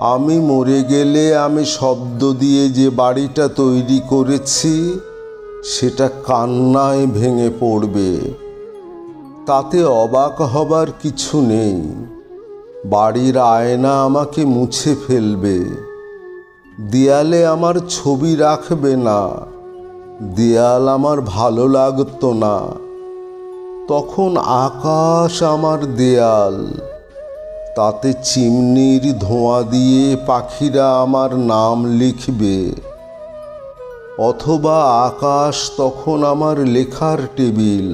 আমি মরে গেলে আমি শব্দ দিয়ে যে বাড়িটা তৈরি করেছি সেটা কান্নায় ভেঙে পড়বে। তাতে অবাক হবার কিছু নেই। বাড়ির আয়না আমাকে মুছে ফেলবে, দেয়ালে আমার ছবি রাখবে না। দেয়াল আমার ভালো লাগতো না, তখন আকাশ আমার দেয়াল। তাতে চিমনির ধোঁয়া দিয়ে পাখিরা আমার নাম লিখবে, অথবা আকাশ তখন আমার লেখার টেবিল।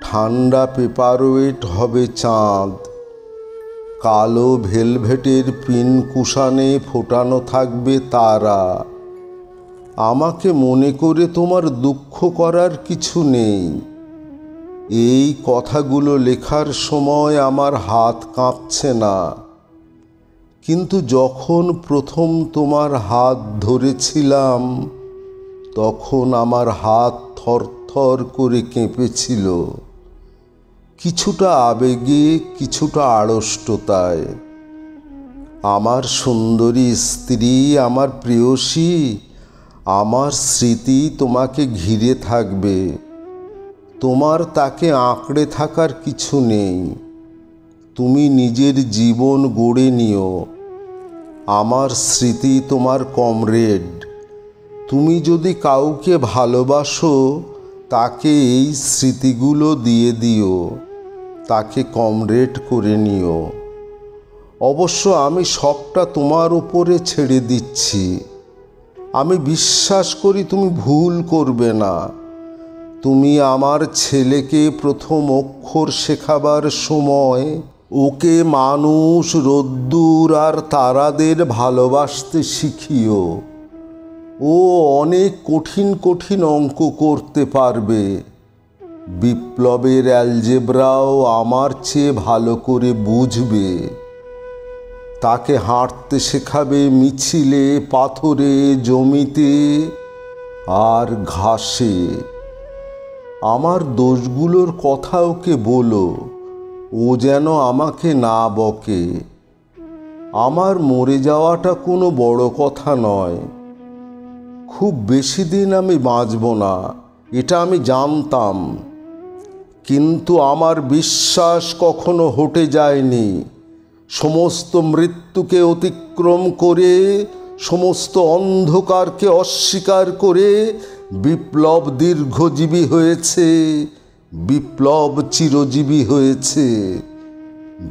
ঠান্ডা পেপারওয়েট হবে চাঁদ, কালো ভেলভেটের পিন কুশানে ফোটানো থাকবে তারা। আমাকে মনে করে তোমার দুঃখ করার কিছু নেই। এই কথাগুলো লেখার সময় আমার হাত কাঁপছে না, কিন্তু যখন প্রথম তোমার হাত ধরেছিলাম তখন আমার হাত থরথর করে কেঁপেছিল, কিছুটা আবেগে, কিছুটা আড়ষ্টতায়। আমার সুন্দরী স্ত্রী, আমার প্রেয়সী, আমার স্মৃতি তোমাকে ঘিরে থাকবে। তোমার তাকে আঁকড়ে থাকার কিছু নেই। তুমি নিজের জীবন গড়ে নিও। আমার স্মৃতি তোমার কমরেড। তুমি যদি কাউকে ভালোবাসো তাকে এই স্মৃতিগুলো দিয়ে দিও, তাকে কমরেড করে নিও। অবশ্য আমি সবটা তোমার উপরে ছেড়ে দিচ্ছি। আমি বিশ্বাস করি তুমি ভুল করবে না। তুমি আমার ছেলেকে প্রথম অক্ষর শেখাবার সময় ওকে মানুষ, রোদ্দুর আর তারাদের ভালোবাসতে শিখিও। ও অনেক কঠিন কঠিন অঙ্ক করতে পারবে। বিপ্লবের অ্যালজেব্রাও আমার চেয়ে ভালো করে বুঝবে। তাকে হাঁটতে শেখাবে মিছিলে, পাথরে, জমিতে আর ঘাসে। আমার দোষগুলোর কথা ওকে বলো, ও যেন আমাকে না বকে। আমার মরে যাওয়াটা কোনো বড় কথা নয়। খুব বেশি দিন আমি বাঁচব না, এটা আমি জানতাম। কিন্তু আমার বিশ্বাস কখনো হটে যায়নি। সমস্ত মৃত্যুকে অতিক্রম করে, সমস্ত অন্ধকারকে অস্বীকার করে বিপ্লব দীর্ঘজীবী হয়েছে, বিপ্লব চিরজীবী হয়েছে,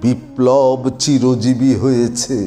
বিপ্লব চিরজীবী হয়েছে।